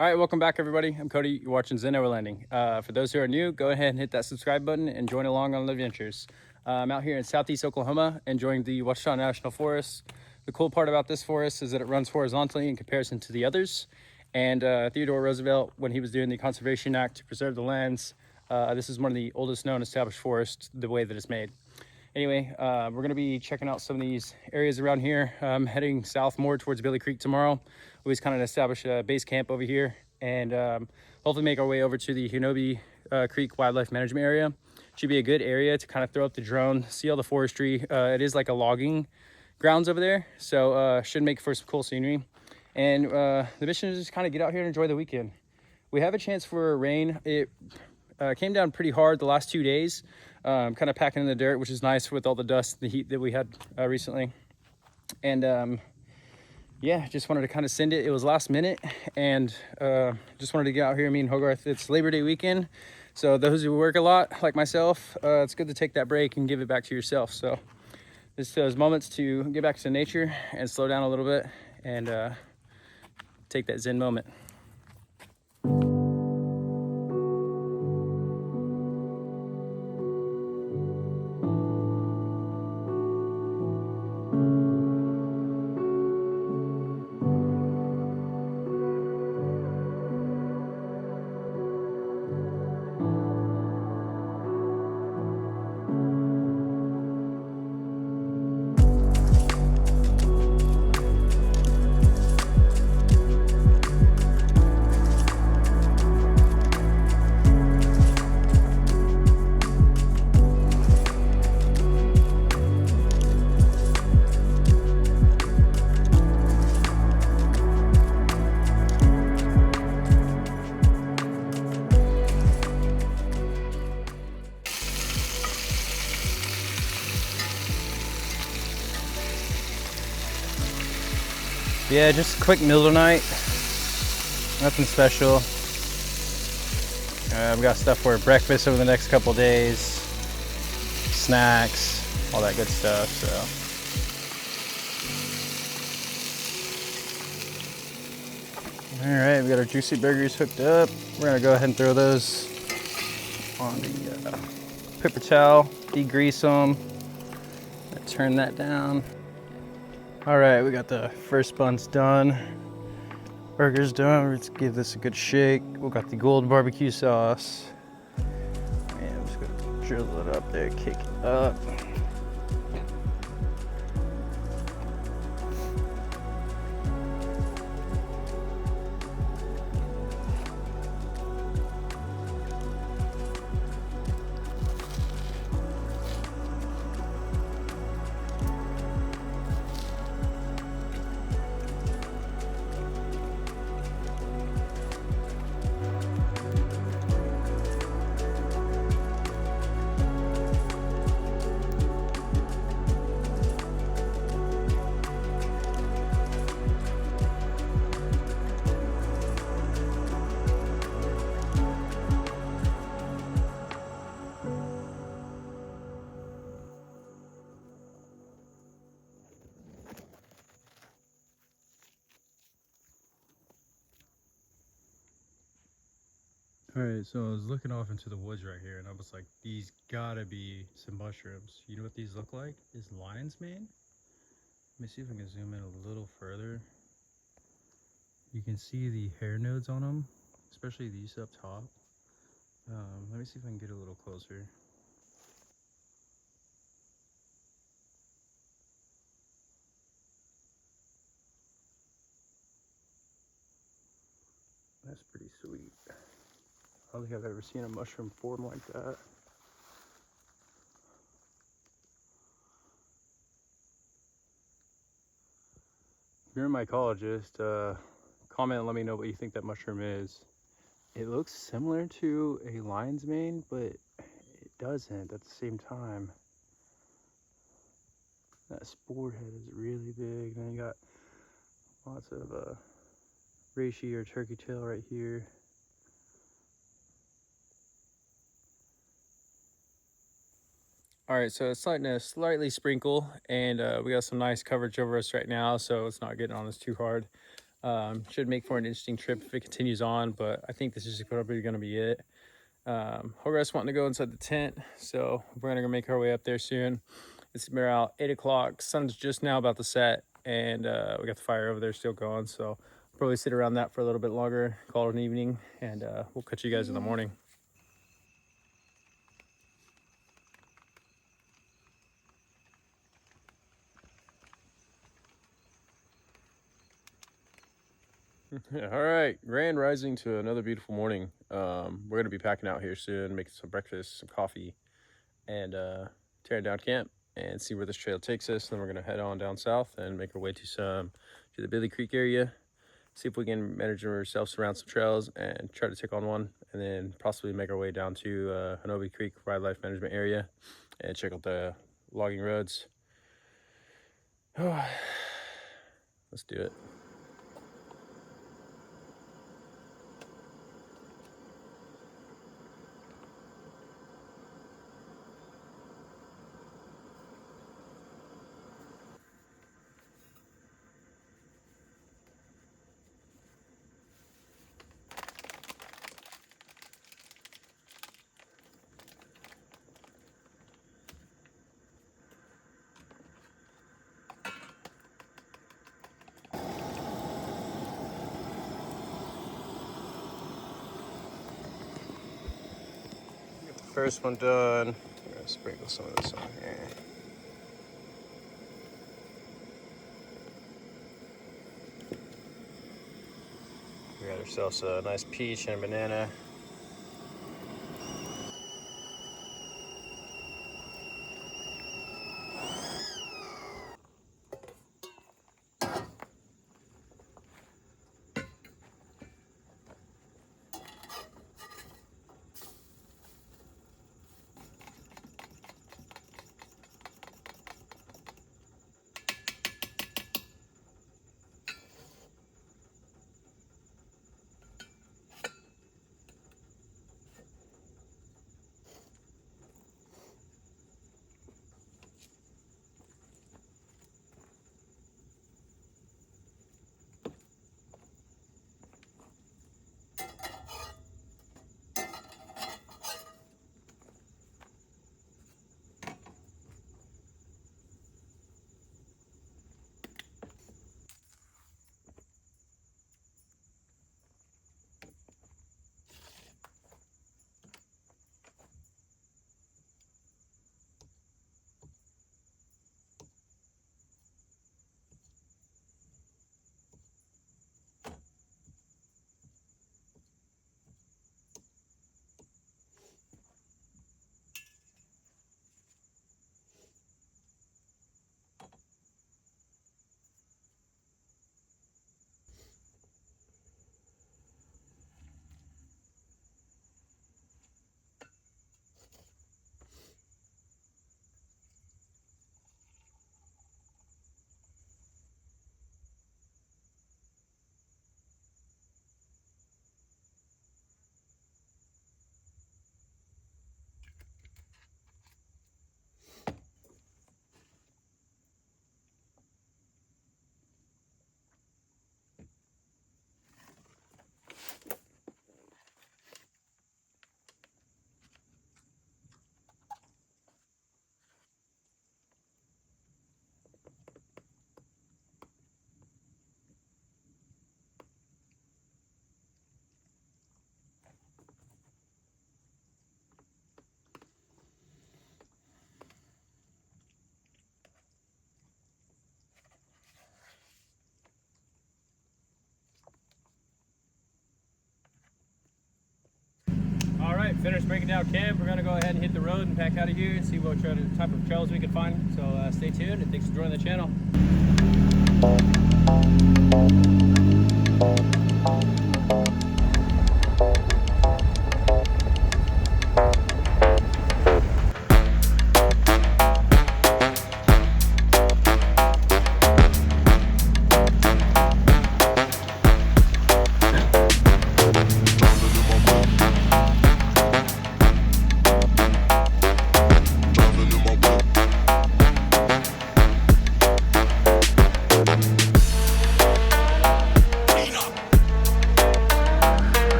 All right, welcome back, everybody. I'm Cody. You're watching Zen Overlanding. For those who are new, go ahead and hit that subscribe button and join along on the adventures. I'm out here in southeast Oklahoma, enjoying the Ouachita National Forest. The cool part about this forest is that it runs horizontally in comparison to the others. And Theodore Roosevelt, when he was doing the Conservation Act to preserve the lands, this is one of the oldest known established forests, the way that it's made. Anyway, we're going to be checking out some of these areas around here. I'm heading south more towards Billy Creek tomorrow. We just kind of establish a base camp over here and hopefully make our way over to the Hinobi Creek Wildlife Management Area. Should be a good area to kind of throw up the drone, see all the forestry. It is like a logging grounds over there, so should make for some cool scenery. And the mission is just kind of get out here and enjoy the weekend. We have a chance for rain. It came down pretty hard the last 2 days, kind of packing in the dirt, which is nice with all the dust and the heat that we had recently. And yeah, just wanted to kind of send it. It was last minute, and just wanted to get out here. Me and Hogarth, it's Labor Day weekend, so those who work a lot like myself, it's good to take that break and give it back to yourself. So this those moments to get back to nature and slow down a little bit and take that Zen moment. Yeah, just a quick meal tonight. Nothing special. I've got stuff for breakfast over the next couple days, snacks, all that good stuff. So all right, we got our juicy burgers hooked up. We're gonna go ahead and throw those on the paper towel, degrease them, turn that down. All right, we got the first buns done. Burger's done. Let's give this a good shake. We got the gold barbecue sauce. And I'm just gonna drizzle it up there, kick it up. All right, so I was looking off into the woods right here, and I was like, these gotta be some mushrooms. You know what these look like? Is lion's mane? Let me see if I can zoom in a little further. You can see the hair nodes on them, especially these up top. Let me see if I can get a little closer. That's pretty sweet. I don't think I've ever seen a mushroom form like that. If you're a mycologist, comment and let me know what you think that mushroom is. It looks similar to a lion's mane, but it doesn't at the same time. That spore head is really big. Then you got lots of reishi or turkey tail right here. All right, so it's starting to slightly sprinkle, and we got some nice coverage over us right now, so it's not getting on us too hard. Should make for an interesting trip if it continues on, but I think this is probably going to be it. Hogarth's wanting to go inside the tent, so we're gonna go make our way up there soon. It's about 8 o'clock. Sun's just now about to set, and we got the fire over there still going, so I'll probably sit around that for a little bit longer, call it an evening, and we'll catch you guys in the morning. All right, grand rising to another beautiful morning. We're gonna be packing out here soon, making some breakfast, some coffee, and tearing down camp and see where this trail takes us. Then we're gonna head on down south and make our way to the Billy Creek area, see if we can manage ourselves around some trails and try to take on one, and then possibly make our way down to Hanobi Creek Wildlife Management Area and check out the logging roads. Let's do it. First one done. I'm gonna sprinkle some of this on here. We got ourselves a nice peach and a banana. All right, finished breaking down camp. We're gonna go ahead and hit the road and pack out of here and see what type of trails we can find. So stay tuned and thanks for joining the channel.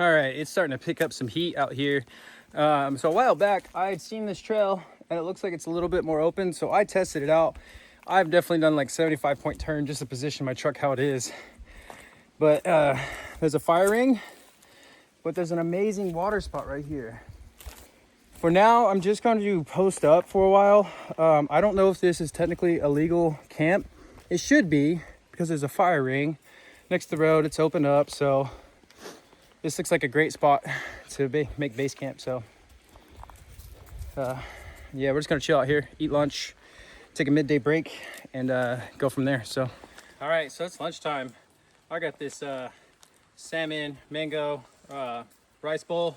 All right, it's starting to pick up some heat out here. So a while back, I had seen this trail and it looks like it's a little bit more open. So I tested it out. I've definitely done like 75-point turn just to position my truck how it is. But there's a fire ring, but there's an amazing water spot right here. For now, I'm just going to post up for a while. I don't know if this is technically a legal camp. It should be, because there's a fire ring next to the road. It's opened up, so this looks like a great spot to make base camp. So yeah, we're just gonna chill out here, eat lunch, take a midday break, and go from there. So all right, so it's lunchtime. I got this salmon mango rice bowl.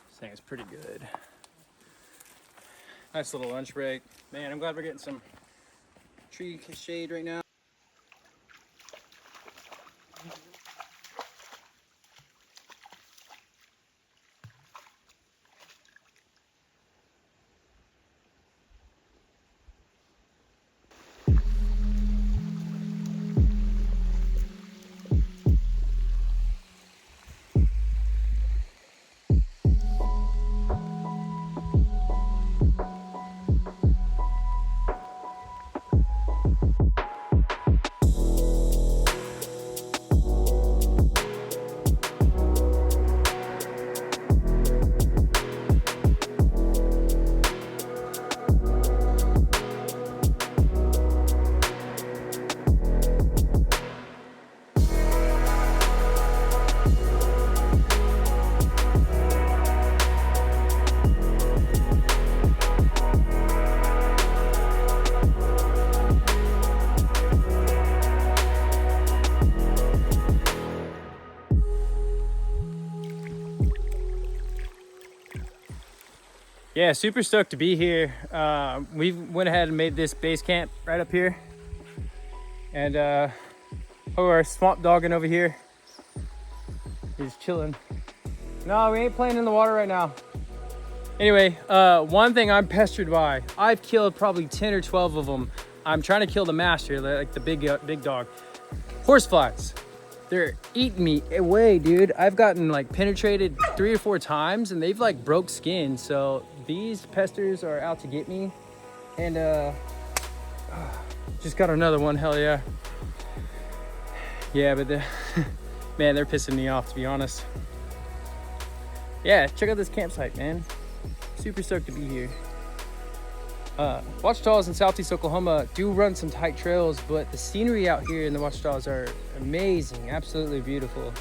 This thing is pretty good. Nice little lunch break. Man, I'm glad we're getting some tree shade right now. Yeah, super stoked to be here. We went ahead and made this base camp right up here. And our swamp dogging over here. He's chilling. No, we ain't playing in the water right now. Anyway, one thing I'm pestered by, I've killed probably 10 or 12 of them. I'm trying to kill the master, like the big dog. Horseflies. They're eating me away, dude. I've gotten like penetrated 3 or 4 times and they've like broke skin. So these pesters are out to get me. And just got another one, hell yeah. Yeah, but man, they're pissing me off, to be honest. Yeah, check out this campsite, man. Super stoked to be here. Ouachitas in Southeast Oklahoma do run some tight trails, but the scenery out here in the Ouachitas are amazing, absolutely beautiful.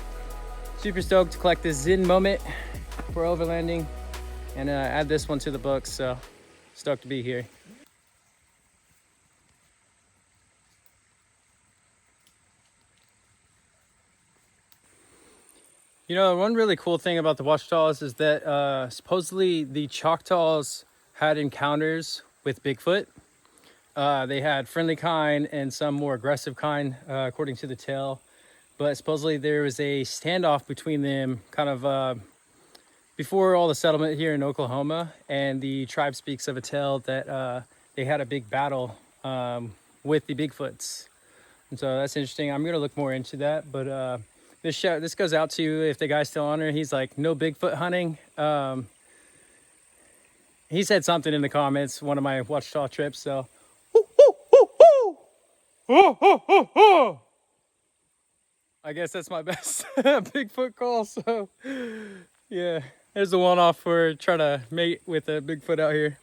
Super stoked to collect this Zen moment for overlanding and add this one to the books, so stoked to be here. You know, one really cool thing about the Ouachitas is that supposedly the Choctaws had encounters with Bigfoot. They had friendly kind and some more aggressive kind, according to the tale. But supposedly there was a standoff between them kind of before all the settlement here in Oklahoma. And the tribe speaks of a tale that they had a big battle with the Bigfoots. And so that's interesting. I'm going to look more into that. But this goes out to you if the guy's still on her. He's like, no Bigfoot hunting. He said something in the comments, one of my Ouachita trips, so. I guess that's my best Bigfoot call, so. Yeah, there's the one-off for trying to mate with a Bigfoot out here.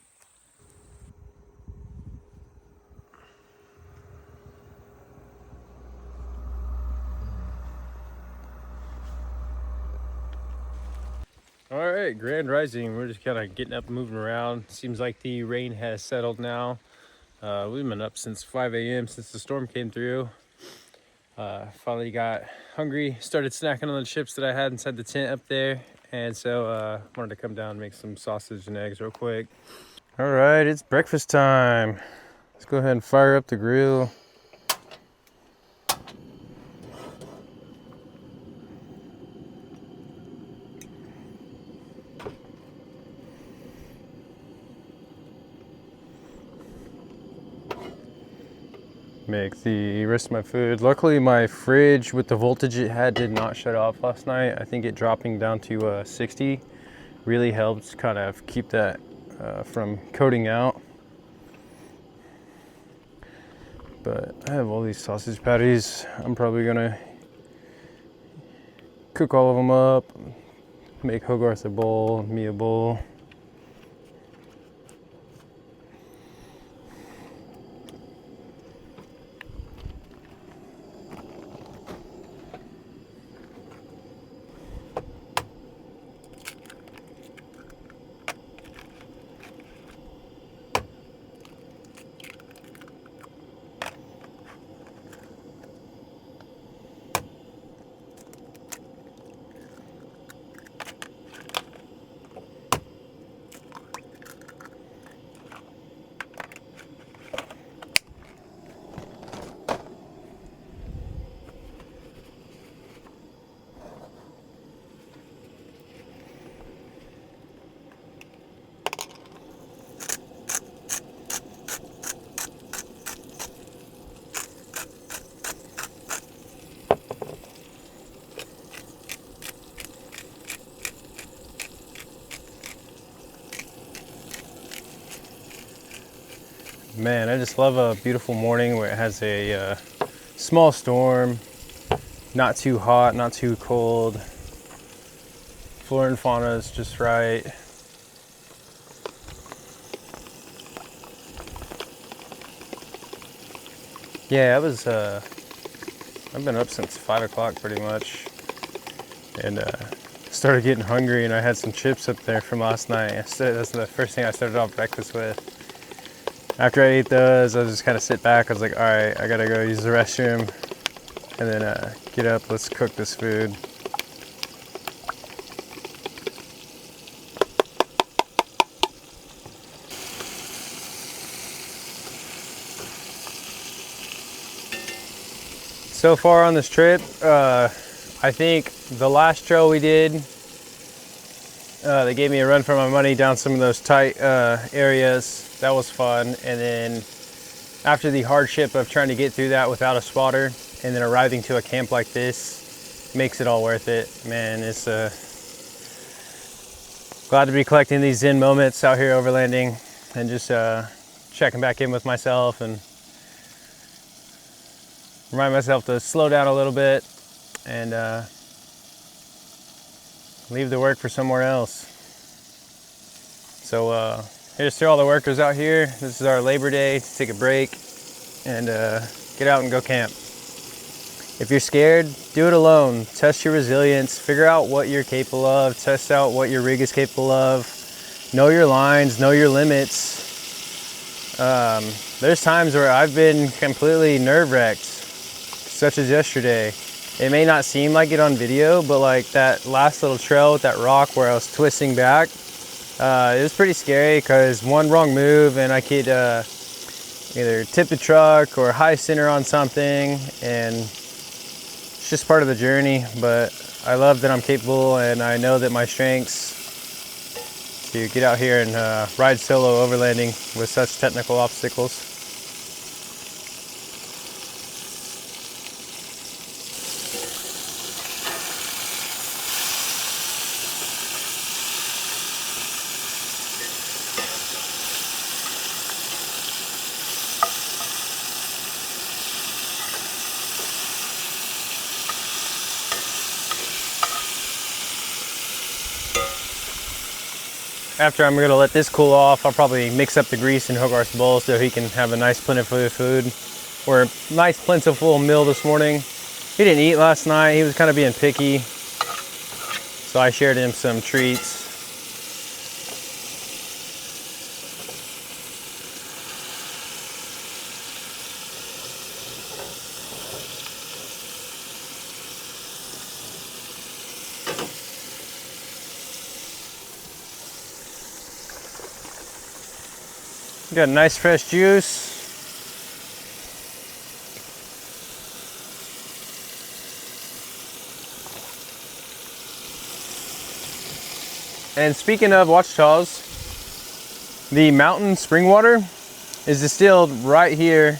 All right, Grand Rising. We're just kind of getting up, moving around. Seems like the rain has settled now. We've been up since 5 a.m. since the storm came through. Finally got hungry, started snacking on the chips that I had inside the tent up there. And so wanted to come down and make some sausage and eggs real quick. All right, it's breakfast time. Let's go ahead and fire up the grill. make the rest of my food. Luckily my fridge with the voltage it had did not shut off last night. I think it dropping down to 60 really helped kind of keep that from coating out. But I have all these sausage patties. I'm probably gonna cook all of them up, make Hogarth a bowl, me a bowl. Man, I just love a beautiful morning where it has a small storm, not too hot, not too cold. Flora and fauna is just right. Yeah, I've been up since 5 o'clock pretty much, and started getting hungry, and I had some chips up there from last night. That's the first thing I started off breakfast with. After I ate those, I was just kind of sit back. I was like, all right, I gotta go use the restroom, and then get up, let's cook this food. So far on this trip, I think the last trail we did, they gave me a run for my money down some of those tight areas. That was fun. And then after the hardship of trying to get through that without a spotter and then arriving to a camp like this, makes it all worth it. Man, it's glad to be collecting these Zen moments out here overlanding and just checking back in with myself and remind myself to slow down a little bit and leave the work for somewhere else. So here's to all the workers out here. This is our Labor Day to take a break and get out and go camp. If you're scared, do it alone. Test your resilience, figure out what you're capable of, test out what your rig is capable of, know your lines, know your limits. There's times where I've been completely nerve-wracked, such as yesterday. It may not seem like it on video, but like that last little trail with that rock where I was twisting back, it was pretty scary because one wrong move and I could either tip the truck or high center on something, and it's just part of the journey. But I love that I'm capable, and I know that my strengths to get out here and ride solo overlanding with such technical obstacles. After I'm gonna let this cool off, I'll probably mix up the grease in Hogarth's bowl so he can have a nice plentiful food, or a nice plentiful meal this morning. He didn't eat last night, he was kind of being picky, so I shared him some treats. Got a nice fresh juice. And speaking of Ouachitas, the mountain spring water is distilled right here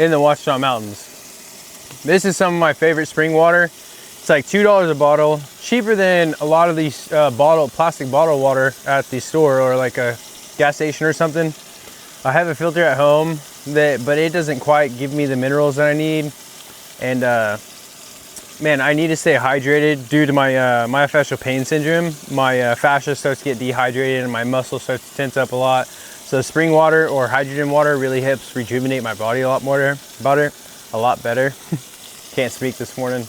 in the Ouachita Mountains. This is some of my favorite spring water. It's like $2 a bottle, cheaper than a lot of these plastic bottle water at the store or like a gas station or something. I have a filter at home, but it doesn't quite give me the minerals that I need. And man, I need to stay hydrated due to my myofascial pain syndrome. My fascia starts to get dehydrated and my muscles start to tense up a lot. So spring water or hydrogen water really helps rejuvenate my body a lot better. Can't speak this morning.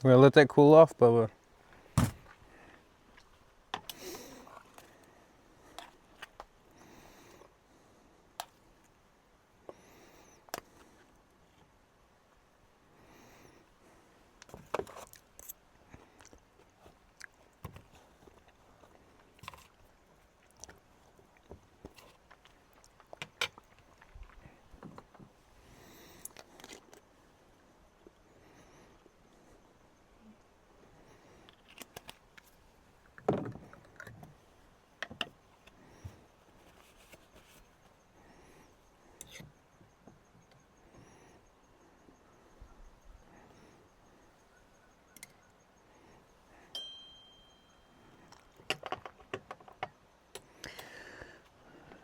We're gonna let that cool off, Bubba.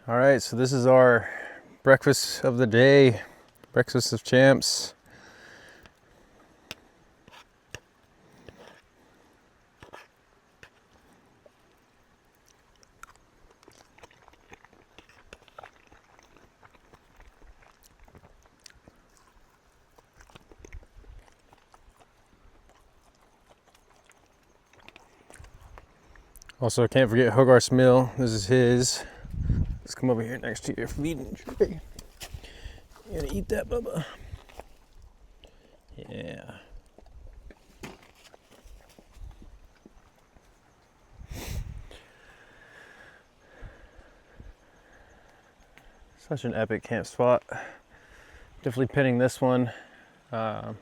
All right, so this is our breakfast of the day, breakfast of champs. Also, can't forget Hogarth's meal. This is his. Let's come over here next to your feeding tray. You gonna eat that, Bubba? Yeah. Such an epic camp spot. Definitely pinning this one. This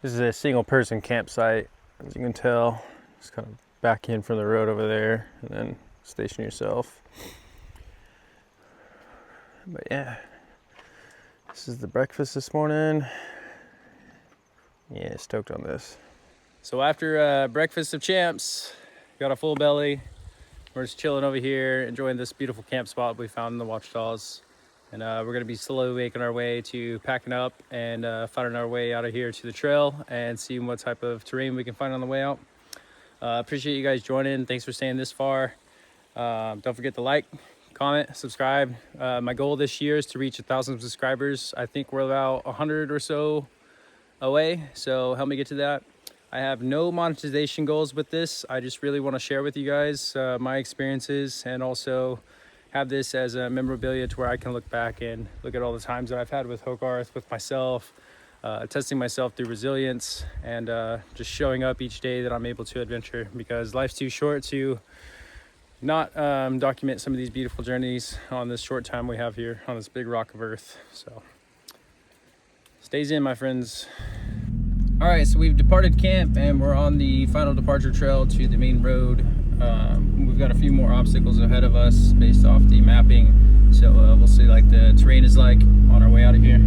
is a single person campsite, as you can tell. Just kind of back in from the road over there and then station yourself. But yeah, this is the breakfast this morning. Yeah, stoked on this. So after breakfast of champs, got a full belly. We're just chilling over here, enjoying this beautiful camp spot we found in the Ouachitas. And we're gonna be slowly making our way to packing up and finding our way out of here to the trail and seeing what type of terrain we can find on the way out. Appreciate you guys joining. Thanks for staying this far. Don't forget to like, comment, subscribe. My goal this year is to reach 1,000 subscribers. I think we're about 100 or so away, so help me get to that. I have no monetization goals with this. I just really want to share with you guys my experiences and also have this as a memorabilia to where I can look back and look at all the times that I've had with Hogarth, with myself, testing myself through resilience, and just showing up each day that I'm able to adventure, because life's too short to not document some of these beautiful journeys on this short time we have here on this big rock of earth. So stays in, my friends. All right, so we've departed camp and we're on the final departure trail to the main road. We've got a few more obstacles ahead of us based off the mapping, so we'll see like the terrain is like on our way out of here.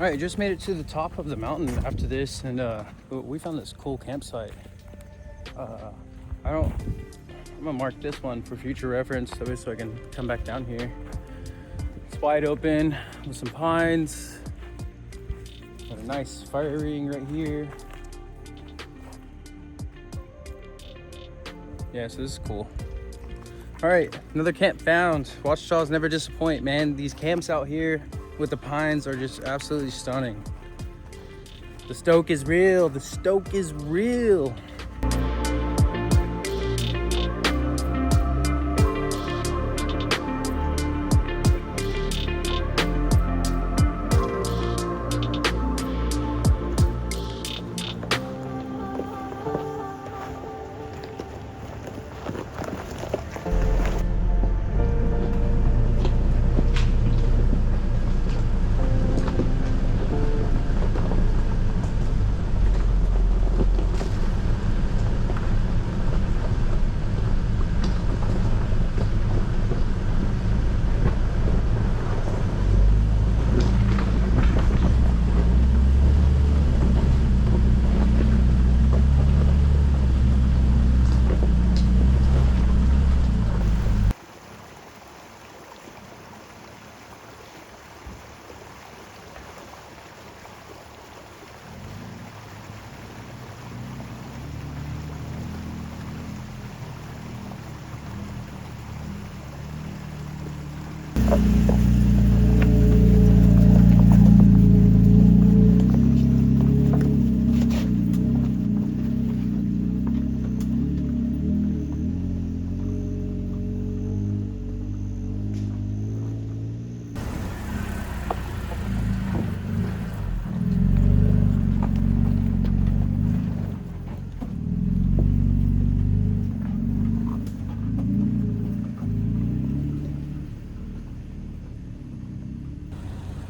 All right, just made it to the top of the mountain after this, and we found this cool campsite. I'm gonna mark this one for future reference so I can come back down here. It's wide open with some pines. Got a nice fire ring right here. Yeah, so this is cool. All right, another camp found. Ouachitas never disappoint, man. These camps out here with the pines are just absolutely stunning. The stoke is real. The stoke is real.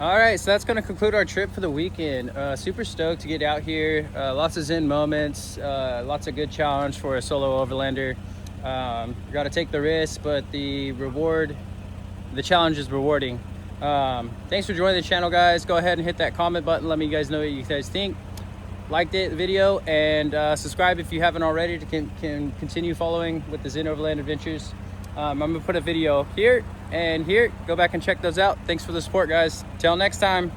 All right, so that's going to conclude our trip for the weekend. Super stoked to get out here. Lots of zen moments, lots of good challenge for a solo overlander. Got to take the risk, but the challenge is rewarding. Thanks for joining the channel, guys. Go ahead and hit that comment button. Let me guys know what you guys think. Liked the video, and subscribe if you haven't already to can continue following with the Zen Overland Adventures. I'm gonna put a video here and here. Go back and check those out. Thanks for the support, guys. Till next time.